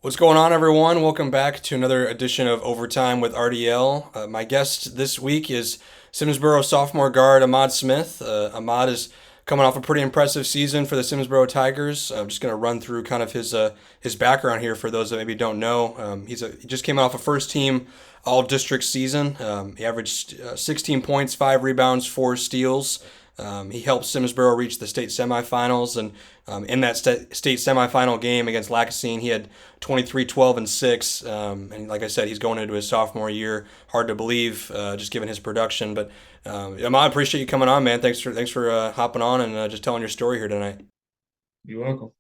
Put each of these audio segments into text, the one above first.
What's going on, everyone? Welcome back to another edition of Overtime with RDL. My guest this week is Simsboro sophomore guard Ahmad Smith. Ahmad is coming off a pretty impressive season for the Simsboro Tigers. I'm just going to run through kind of his background here for those that maybe don't know. He just came off a first team all district season. He averaged 16 points, 5 rebounds, 4 steals. He helped Simsboro reach the state semifinals, and in that state semifinal game against Lackassine, he had 23, 12, and 6. And like I said, he's going into his sophomore year. Hard to believe, just given his production. But Ahmad, I appreciate you coming on, man. Thanks for hopping on and just telling your story here tonight. You're welcome.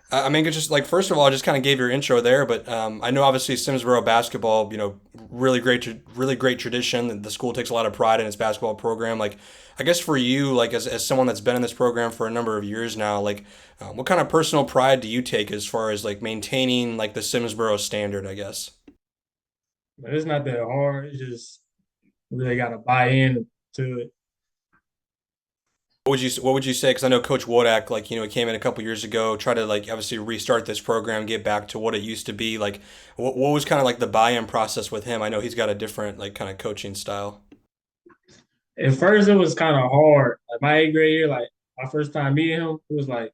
I mean, it's just like first of all, I just kind of gave your intro there, but I know obviously Simsboro basketball, really great tradition. The school takes a lot of pride in its basketball program. Like, I guess for you, like as someone that's been in this program for a number of years now, like, what kind of personal pride do you take as far as like maintaining like the Simsboro standard? I guess. But it's not that hard. It's just really got to buy in to it. What would you say? Because I know Coach Wodak, like he came in a couple years ago, tried to like obviously restart this program, get back to what it used to be. Like, what was kind of like the buy-in process with him? I know he's got a different like kind of coaching style. At first, it was kind of hard. Like my eighth grade year, like my first time meeting him, it was like,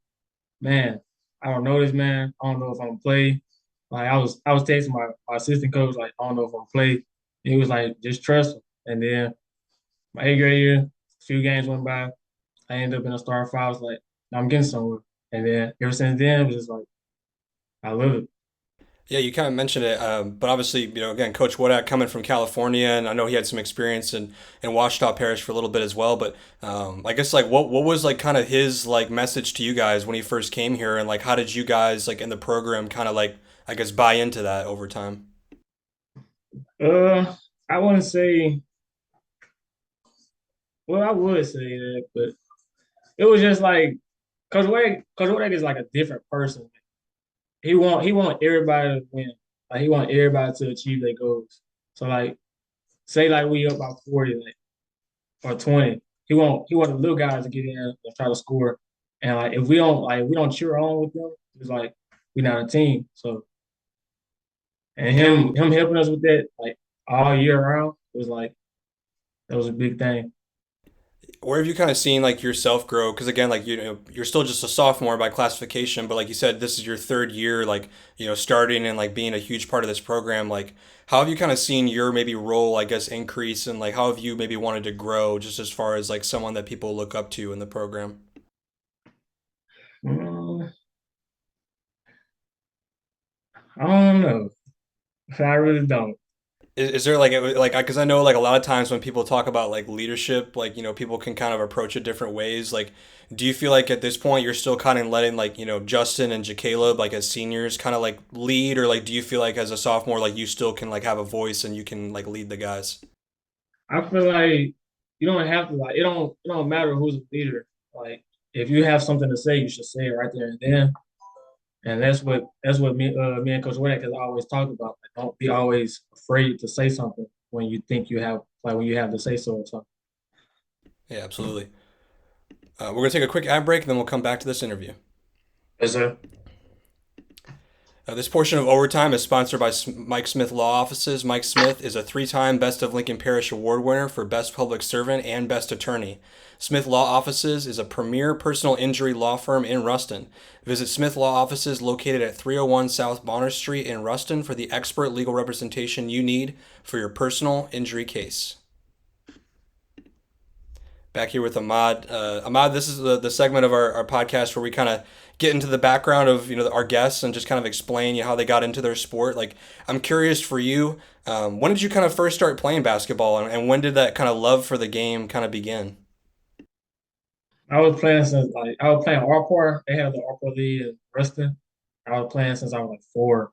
man, I don't know this man. I don't know if I'm gonna play. Like I was texting my assistant coach, like, I don't know if I'm gonna play. He was like, just trust him. And then my eighth grade year, a few games went by. I ended up in a star five. I was like, I'm getting somewhere. And then ever since then, it was just like, I love it. Yeah, you kind of mentioned it, but obviously, again, Coach Wodak coming from California, and I know he had some experience in Washita Parish for a little bit as well. But I guess like what was like kind of his like message to you guys when he first came here, and like how did you guys like in the program kind of like I guess buy into that over time? I wouldn't say. Well, I would say that, but it was just like Coach Wade is like a different person. He want everybody to win. Like he want everybody to achieve their goals. So like say like we up by 40 like, or 20. He want the little guys to get in and try to score. And like if we don't cheer on with them, it's like we're not a team. So and him helping us with that like all year round was like that was a big thing. Where have you kind of seen like yourself grow? Because again, like you're still just a sophomore by classification, but like you said, this is your third year, like starting and like being a huge part of this program. Like, how have you kind of seen your maybe role, I guess, increase, and like how have you maybe wanted to grow, just as far as like someone that people look up to in the program? Mm, I don't know. I really don't. Is there like because I know like a lot of times when people talk about like leadership, like people can kind of approach it different ways. Like, do you feel like at this point you're still kind of letting like Justin and Jacaleb like as seniors kind of like lead, or like do you feel like as a sophomore like you still can like have a voice and you can like lead the guys? I feel like you don't have to like it don't matter who's a leader. Like if you have something to say, you should say it right there and then. And that's what me and Coach Wade has always talked about. Like, don't be always afraid to say something when you think you have like when you have to say so or something. Yeah, absolutely. We're gonna take a quick ad break, and then we'll come back to this interview. Yes, sir. This portion of Overtime is sponsored by Mike Smith Law Offices. Mike Smith is a 3 time Best of Lincoln Parish Award winner for Best Public Servant and Best Attorney. Smith Law Offices is a premier personal injury law firm in Ruston. Visit Smith Law Offices located at 301 South Bonner Street in Ruston for the expert legal representation you need for your personal injury case. Back here with Ahmad. Ahmad, this is the segment of our podcast where we kind of get into the background of our guests and just kind of explain how they got into their sport. Like, I'm curious for you, when did you kind of first start playing basketball, and when did that kind of love for the game kind of begin? I was playing R4. They have the R4 league in Ruston. I was playing since I was like 4.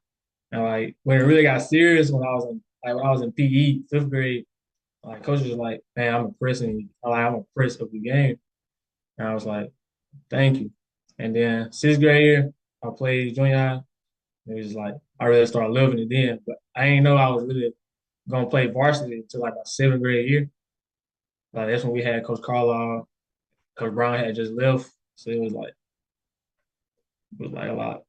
And like when it really got serious when I was in PE, fifth grade, like coach was like, man, I'm impressed you. I'm impressed of the game. And I was like, thank you. And then sixth grade year, I played junior high. It was like I really started loving it then. But I didn't know I was really gonna play varsity until like my seventh grade year. Like that's when we had Coach Carlisle, Coach Brown had just left. So it was like a lot.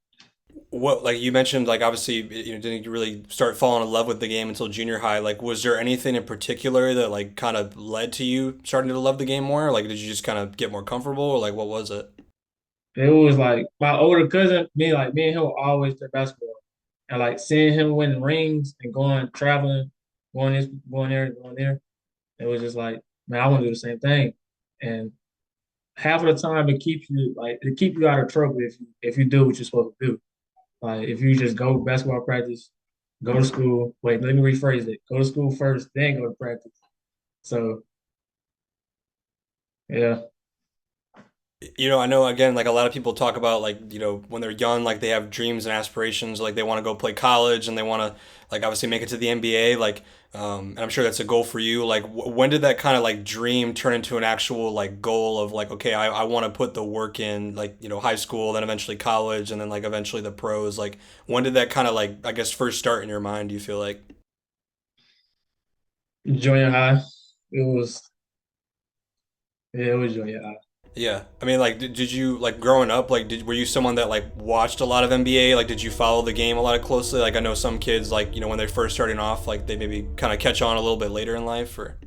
What, like you mentioned, like obviously didn't really start falling in love with the game until junior high. Like, was there anything in particular that like kind of led to you starting to love the game more? Like, did you just kind of get more comfortable, or like what was it? It was like my older cousin, me and him would always play basketball. And like seeing him win rings and going traveling, going there. It was just like, man, I want to do the same thing. And half of the time it keep you out of trouble if you do what you're supposed to do. Like if you just go basketball practice, go to school. Wait, let me rephrase it. Go to school first, then go to practice. So yeah. I know again, like a lot of people talk about like, when they're young, like they have dreams and aspirations, like they want to go play college and they want to like obviously make it to the NBA, like and I'm sure that's a goal for you. Like when did that kind of like dream turn into an actual like goal of like, okay, I want to put the work in, like, high school, then eventually college, and then like eventually the pros. Like when did that kind of like, I guess, first start in your mind, do you feel like? Junior high. It was yeah, it was junior high. Yeah, I mean, like, did you like growing up? Like, were you someone that like watched a lot of NBA? Like, did you follow the game a lot closely? Like, I know some kids, like, when they're first starting off, like they maybe kind of catch on a little bit later in life. Or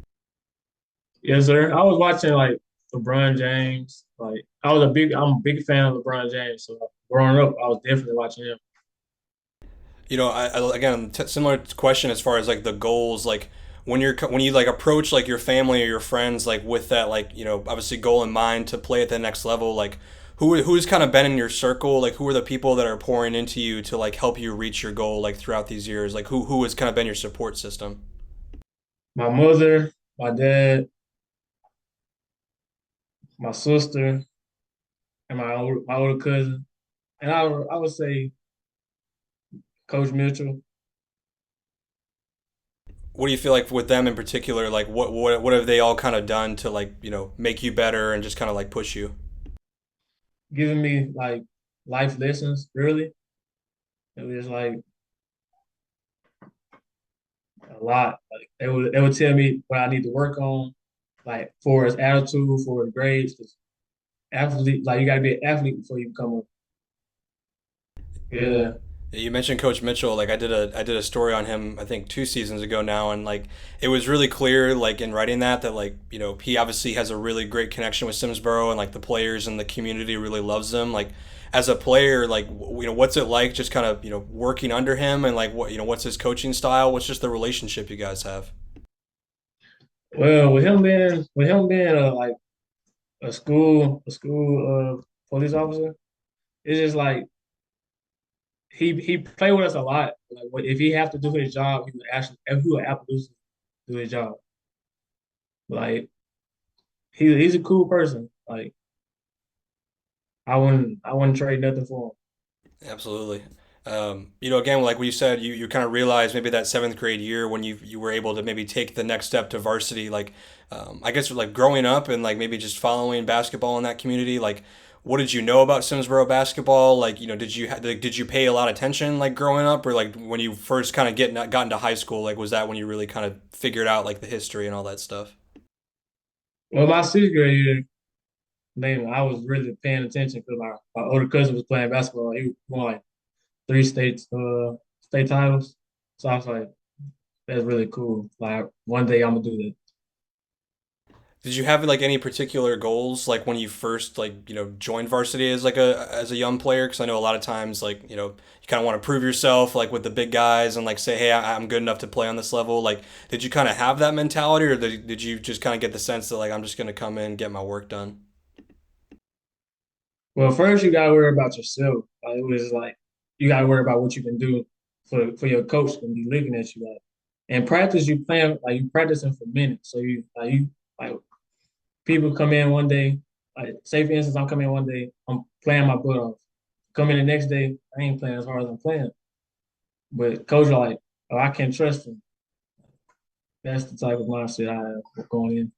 Yes, sir. I was watching like LeBron James. I'm a big fan of LeBron James. So growing up, I was definitely watching him. again, similar question as far as like the goals, like when you like approach like your family or your friends, like with that, like, obviously goal in mind to play at the next level, like who's kind of been in your circle, like who are the people that are pouring into you to like help you reach your goal, like throughout these years, like who has kind of been your support system? My mother, my dad, my sister, and my older cousin. And I would say Coach Mitchell. What do you feel like with them in particular? Like what have they all kind of done to like make you better and just kind of like push you? Giving me like life lessons, really. It was like a lot. Like they would tell me what I need to work on, like for his attitude, for his grades. 'Cause athlete, like you gotta be an athlete before you become a Yeah. yeah. You mentioned Coach Mitchell. Like I did a story on him, I think 2 seasons ago now, and like it was really clear, like in writing that like he obviously has a really great connection with Simsboro, and like the players and the community really loves him. Like as a player, like what's it like just kind of working under him, and like what's his coaching style? What's just the relationship you guys have? Well, with him being like a school police officer, it's just like he played with us a lot. Like if he have to do his job, he would absolutely do his job. Like he's a cool person. Like I wouldn't trade nothing for him. Absolutely. Again, like what you said, you kind of realized maybe that seventh grade year when you were able to maybe take the next step to varsity. Like, I guess like growing up and like maybe just following basketball in that community. Like, what did you know about Simsboro basketball? Like, did you pay a lot of attention like growing up, or like when you first kind of got into high school? Like, was that when you really kind of figured out like the history and all that stuff? Well, my sixth grade year, I was really paying attention because my older cousin was playing basketball. He won like three state titles. So I was like, that's really cool. Like one day I'm gonna do that. Did you have like any particular goals like when you first like joined varsity as like a young player? Because I know a lot of times like you kind of want to prove yourself like with the big guys and like say, hey, I'm good enough to play on this level. Like, did you kind of have that mentality, or did you just kind of get the sense that like I'm just gonna come in, get my work done? Well, first you gotta worry about yourself. Like, it was like you gotta worry about what you can do for your coach to be looking at you like. In practice, you practicing for minutes. So you like people come in one day, like say for instance, I'm coming in one day, I'm playing my butt off. Come in the next day, I ain't playing as hard as I'm playing. But coach are like, oh, I can't trust him. That's the type of mindset I have going in.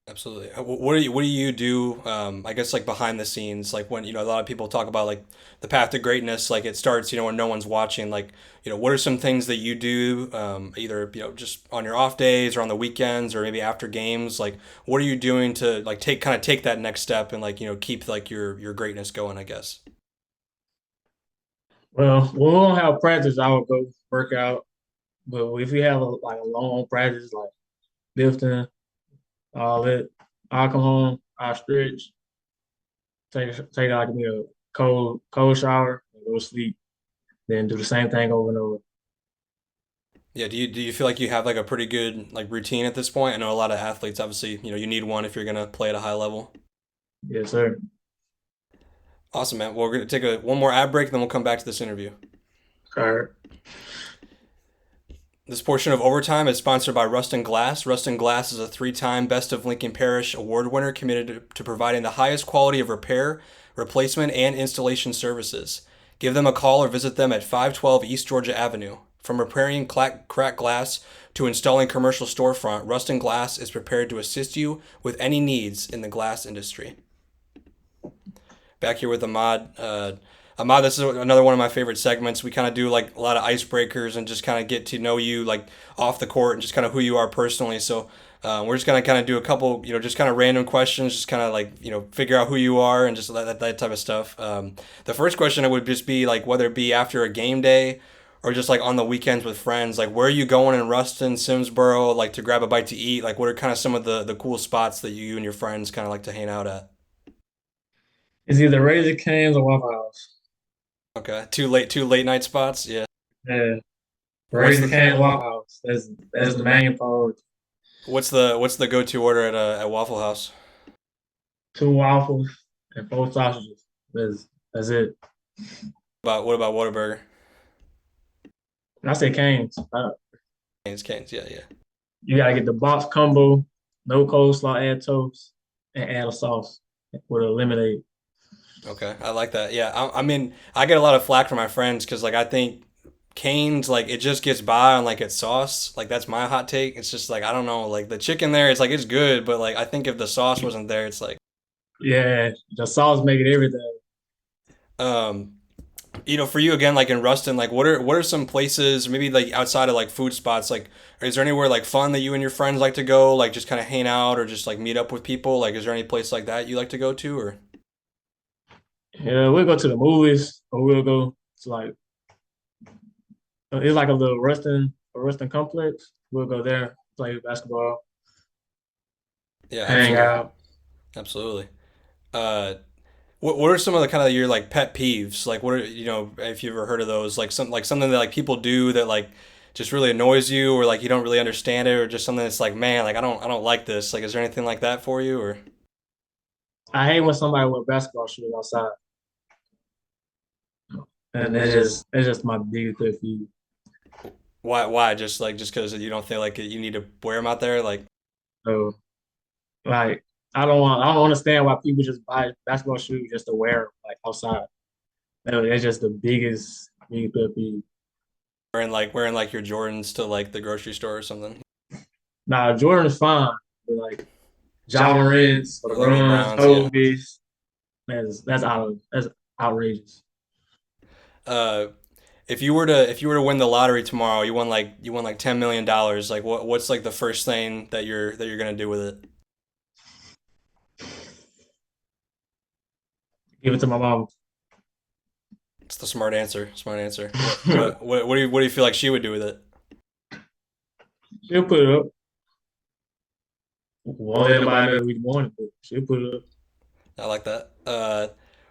Absolutely. What do you do? I guess like behind the scenes, like when a lot of people talk about like the path to greatness, like it starts when no one's watching. Like what are some things that you do, either just on your off days or on the weekends or maybe after games? Like what are you doing to like take that next step and like keep like your greatness going? I guess. Well, when we don't have practice, I would go work out. But if we have like a long practice, like lifting, all that, I'll come home, I'll stretch, take like me a cold shower, and go to sleep. Then do the same thing over and over. Yeah, do you feel like you have like a pretty good like routine at this point? I know a lot of athletes obviously, you need one if you're gonna play at a high level. Yes, sir. Awesome, man. Well, we're gonna take a one more ad break, then we'll come back to this interview. All right. This portion of Overtime is sponsored by Rustin Glass. Rustin Glass is a three-time Best of Lincoln Parish award winner committed to providing the highest quality of repair, replacement, and installation services. Give them a call or visit them at 512 East Georgia Avenue. From repairing cracked glass to installing commercial storefront, Rustin Glass is prepared to assist you with any needs in the glass industry. Back here with Ahmad. Ahmad, this is another one of my favorite segments. We kind of do like a lot of icebreakers and just kind of get to know you like off the court and just kind of who you are personally. So we're just gonna kind of do a couple, just kind of random questions, just kind of like figure out who you are and just that type of stuff. The first question would just be like whether it be after a game day or just like on the weekends with friends, like where are you going in Ruston, Simsboro, like to grab a bite to eat? Like what are kind of some of the cool spots that you and your friends kind of like to hang out at? It's either Razor Cane's or Waffle House. Okay, two late night spots. Yeah. Yeah, What's Razor the Cane's Waffle House. That's the main priority. what's the go to order at Waffle House? Two waffles and four sausages. That's it. About what about Whataburger? And I say Cane's. Canes, yeah, yeah. You gotta get the box combo, no coleslaw, add toast, and add a sauce with a lemonade. Okay, I like that. Yeah, I mean, I get a lot of flack from my friends because like I think Canes like it just gets by on like its sauce. Like that's my hot take. It's just like I don't know, like the chicken there, it's like it's good, but like I think if the sauce wasn't there, it's like Yeah, the sauce make it everything. um for you again, like in Ruston, like what are some places, maybe like outside of like food spots, like is there anywhere like fun that you and your friends like to go, like just kind of hang out or just like meet up with people? Like, is there any place like that you like to go to, or Yeah, we'll go to the movies or we'll go to like it's like a Ruston complex. We'll go there, play basketball, yeah, hang absolutely, out. absolutely. Uh, what are some of the kind of your like pet peeves? Like, what are if you've ever heard of those? Like something that like people do that like just really annoys you, or like you don't really understand it, or just something that's like, man, like I don't like this. Like, is there anything like that for you, or I hate when somebody wear basketball shoes outside, and it's just my biggest pet peeve. why? Just because you don't feel like you need to wear them out there, like. So like I don't understand why people just buy basketball shoes just to wear 'em, like outside. That's just the biggest pet peeve. Wearing like your Jordans to like the grocery store or something. Nah, Jordan is fine, but like Jalen Reds or Or the like the Runs, Browns, yeah. Kobe's, that's outrageous. Uh, if you were to win the lottery tomorrow, you won like $10 million. Like what's like the first thing that you're gonna do with it? Give it to my mom. It's the smart answer. Smart answer. What do you feel like she would do with it? She'll put it up. Won't let nobody know we want it, but she'll put it up. I like that.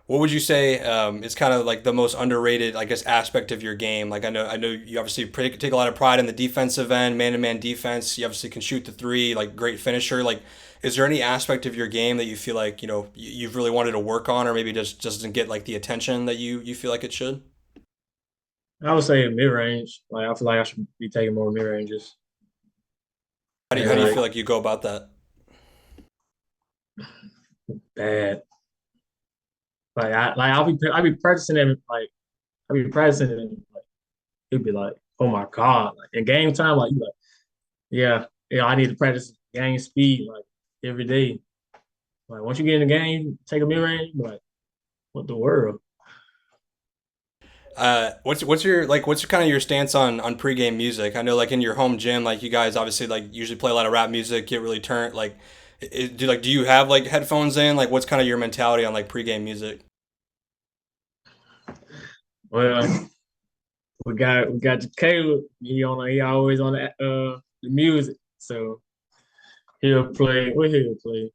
What would you say is kind of like the most underrated, I guess, aspect of your game? Like I know you obviously take a lot of pride in the defensive end, man-to-man defense. You obviously can shoot the three, like great finisher. Like, is there any aspect of your game that you feel like you've really wanted to work on, or maybe just doesn't get like the attention that you feel like it should? I would say mid range. Like I feel like I should be taking more mid ranges. How do you And how do you like feel like you go about that? bad. I'll be practicing it like it'd be like, oh my God. Like in game time, like you like, yeah, I need to practice game speed like every day. Like once you get in the game, take a mid range, like, what the world? What's your kind of your stance on pregame music? I know like in your home gym, like you guys obviously like usually play a lot of rap music, get really turned. Like, do you have like headphones in? Like, what's kind of your mentality on like pregame music? Well, we got Caleb. He always on the music. So he'll play. What he'll play?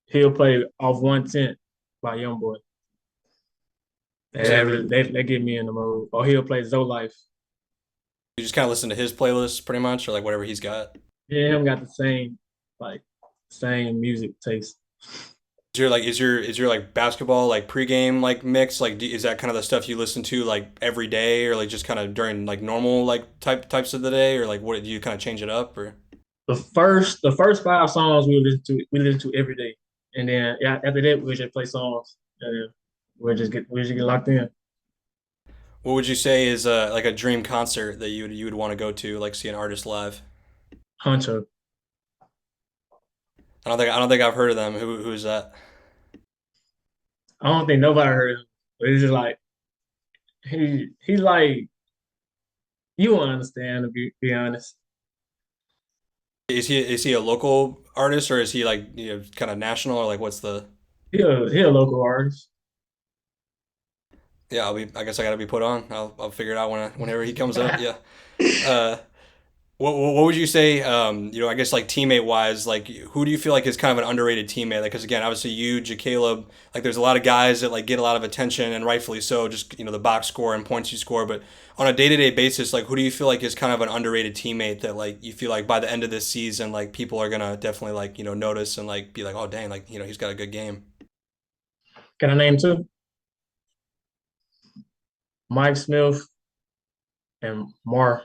He'll play off 110 by Youngboy. So They get me in the mode. Or he'll play Zoe Life. you just kind of listen to his playlist pretty much, or like whatever he's got. Yeah, him got the like same music taste. Is your like basketball like pregame like mix like is that kind of the stuff you listen to like every day or like just kind of during like normal like types of the day or like what do you kind of change it up or The first five songs we listen to every day, and then yeah, after that we just play songs, and then we just get locked in. what would you say is like a dream concert that you would want to go to like see an artist live? Huncho. I don't think I've heard of them. Who's that? I don't think nobody heard him, but it's just like he like you won't understand to be honest. Is he a local artist or is he like kind of national or like what's the He a local artist. yeah I guess I gotta be put on. I'll figure it out whenever he comes up. Yeah. Uh, what would you say? I guess like teammate wise, like who do you feel like is kind of an underrated teammate? Like, because again, obviously you, Caleb, like there's a lot of guys that like get a lot of attention and rightfully so, just the box score and points you score. But on a day to day basis, like who do you feel like is kind of an underrated teammate that like you feel like by the end of this season, like people are gonna definitely like notice and like be like, oh dang, like he's got a good game. Can I name two? Mike Smith and Mar.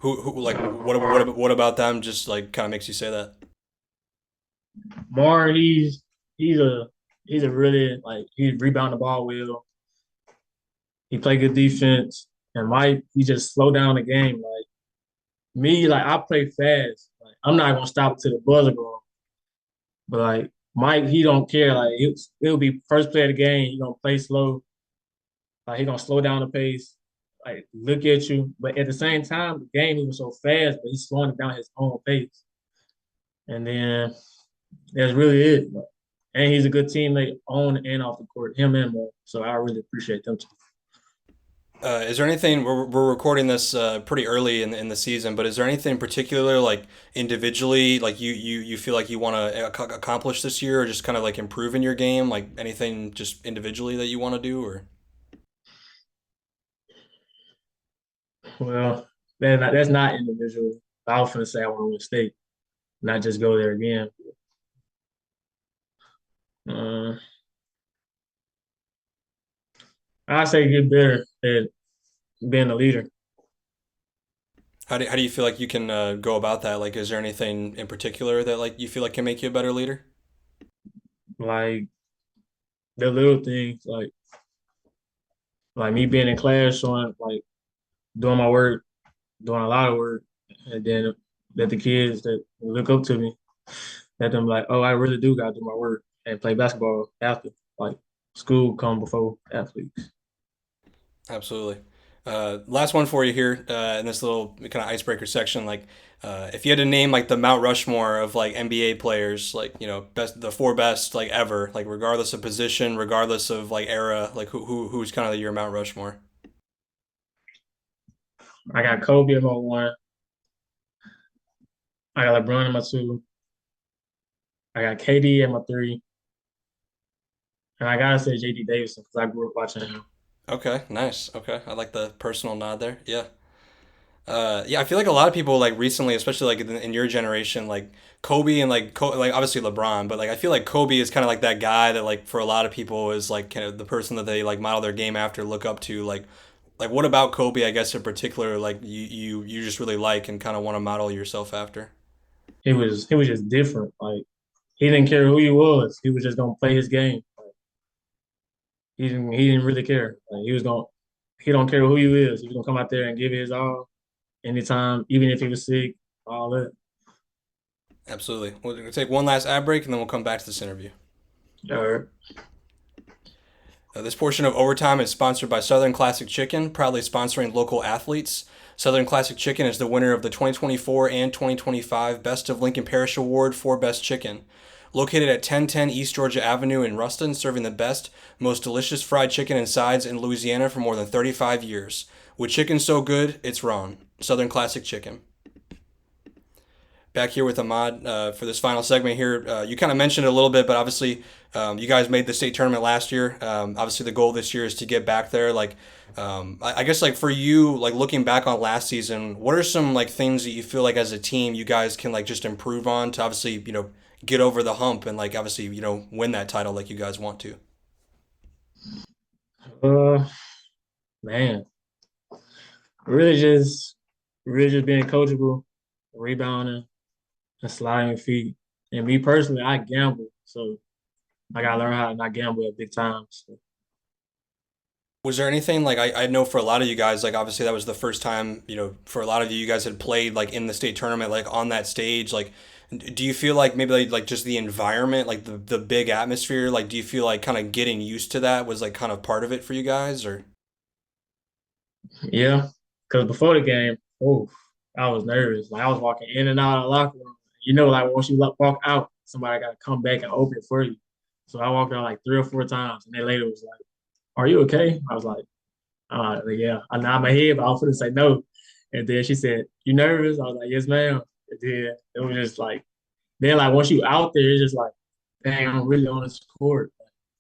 Who like what about them? Just like kind of makes you say that. Mar, he's a he's a really like he rebound the ball well. He play good defense. And Mike, he just slow down the game. Like me, like I play fast. Like I'm not gonna stop to the buzzer go. But like Mike, he don't care. Like it'll be first play of the game. He gonna play slow. Like he gonna slow down the pace. Like look at you. But at the same time, the game he was so fast, but he's slowing it down his own pace. And then that's really it. And he's a good teammate on and off the court, him and Mo. So I really appreciate them too. Is there anything we're recording this pretty early in the season, but is there anything in particular like individually like you feel like you want to accomplish this year or just kind of like improve in your game like anything just individually that you want to do or Well, that's not individual. I was gonna say I want to win state, not just go there again. Uh, I say get better at being a leader. how do you feel like you can go about that like is there anything in particular that like you feel like can make you a better leader? Like the little things, like me being in class, showing like doing my work, doing a lot of work, and then let the kids that look up to me, let them like, oh, I really do gotta do my work and play basketball after. Like school come before athletes. Absolutely. Last one for you here in this little kind of icebreaker section. Like, if you had to name like the Mount Rushmore of like NBA players, like best the four best like ever, like regardless of position, regardless of like era, like who's kind of your Mount Rushmore? I got Kobe in my one. I got LeBron in my two. I got KD in my three. And I gotta say JD Davidson because I grew up watching him. Okay, nice. Okay, I like the personal nod there. Yeah. Yeah, I feel like a lot of people like recently, especially like in your generation, like Kobe and like obviously LeBron, but like I feel like Kobe is kind of like that guy that like for a lot of people is like kind of the person that they like model their game after, look up to. Like what about Kobe? I guess in particular, like you just really like and kind of want to model yourself after. He was just different. Like he didn't care who he was. He was just gonna play his game. Like, he didn't really care. Like he don't care who he is. He was gonna come out there and give it his all anytime, even if he was sick, all that. Absolutely. We're gonna take one last ad break and then we'll come back to this interview. All right. This portion of Overtime is sponsored by Southern Classic Chicken, proudly sponsoring local athletes. Southern Classic Chicken is the winner of the 2024 and 2025 Best of Lincoln Parish Award for Best Chicken. Located at 1010 East Georgia Avenue in Ruston, serving the best, most delicious fried chicken and sides in Louisiana for more than 35 years. With chicken so good, it's Ron. Southern Classic Chicken. Back here with Ahmad for this final segment here. You kind of mentioned it a little bit, but obviously you guys made the state tournament last year. Obviously the goal this year is to get back there. I guess like for you, like looking back on last season, what are some like things that you feel like as a team you guys can like just improve on to obviously get over the hump and like obviously win that title like you guys want to. Uh, man, really just really just being coachable, rebounding, and sliding feet. And me personally, I gamble, so I gotta learn how to not gamble at big times. So, Was there anything like I know for a lot of you guys, like obviously that was the first time, for a lot of you, you guys had played like in the state tournament, like on that stage. Like, do you feel like maybe like just the environment, like the big atmosphere, like do you feel like kind of getting used to that was like kind of part of it for you guys or? yeah, because before the game, oh, I was nervous. Like I was walking in and out of the locker room. Like once you walk out, somebody got to come back and open it for you. So I walked out like 3 or 4 times, and then later was like, "Are you okay?" I was like, yeah. I nod my head, but I was going to say no. And then she said, "You nervous?" I was like, "Yes, ma'am." And then it was just like, then like once you out there, it's just like, dang, I'm really on this court.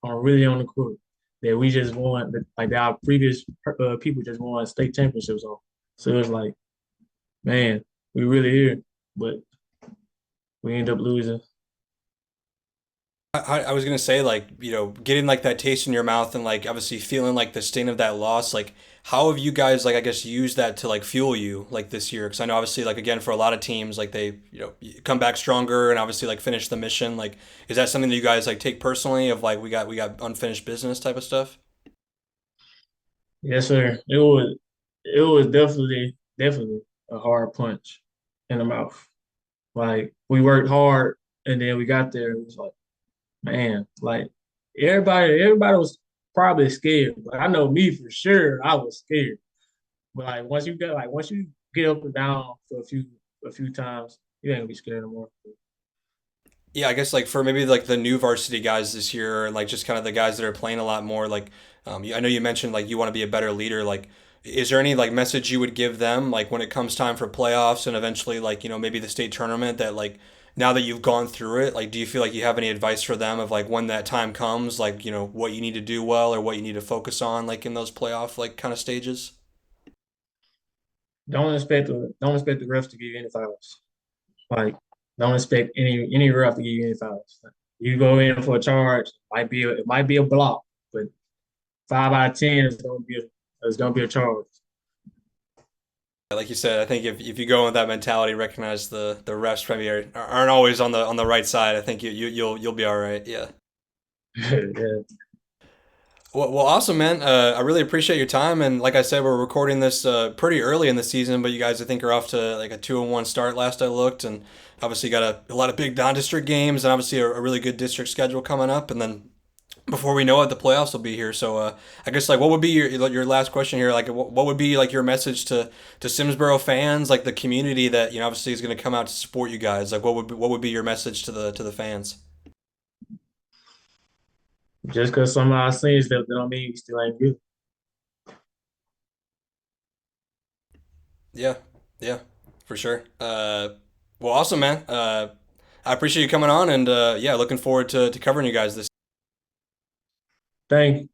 I'm really on the court. That we just won, like that our previous people just won state championships on. So it was like, man, we really here, but we end up losing. I was gonna say like getting like that taste in your mouth and like obviously feeling like the sting of that loss, like how have you guys like I guess used that to like fuel you like this year? Because I know obviously like again for a lot of teams like they come back stronger and obviously like finish the mission. Like is that something that you guys like take personally of like we got unfinished business type of stuff? Yes, sir. It was definitely a hard punch in the mouth. Like we worked hard, and then we got there. It was like, man, like everybody was probably scared. But I know me for sure, I was scared. But once you get up and down for a few times, you ain't gonna be scared no more. Yeah, I guess like for maybe like the new varsity guys this year and like just kind of the guys that are playing a lot more like I know you mentioned like you want to be a better leader like is there any like message you would give them like when it comes time for playoffs and eventually like maybe the state tournament that like now that you've gone through it like do you feel like you have any advice for them of like when that time comes like what you need to do well or what you need to focus on like in those playoff like kind of stages? Don't expect the refs to give you any fouls. Like don't expect any ref to give you any fouls. You go in for a charge, it might be a block, but 5 out of 10 is gonna be a charge. Like you said, I think if you go in with that mentality, recognize the refs probably aren't always on the right side. I think you'll be all right. Yeah. Yeah. Well, awesome, man. I really appreciate your time. And like I said, we're recording this pretty early in the season, but you guys, I think, are off to like a 2-1 start last I looked. And obviously, got a lot of big non district games and obviously a really good district schedule coming up. And then before we know it, the playoffs will be here. So I guess like what would be your last question here? Like what would be like your message to Simsboro fans, like the community that obviously is going to come out to support you guys? Like what would be your message to the fans? Just because some of our scenes that don't mean we still ain't good. Yeah, yeah, for sure. Well, awesome, man. I appreciate you coming on, and yeah, looking forward to covering you guys this. Thank you.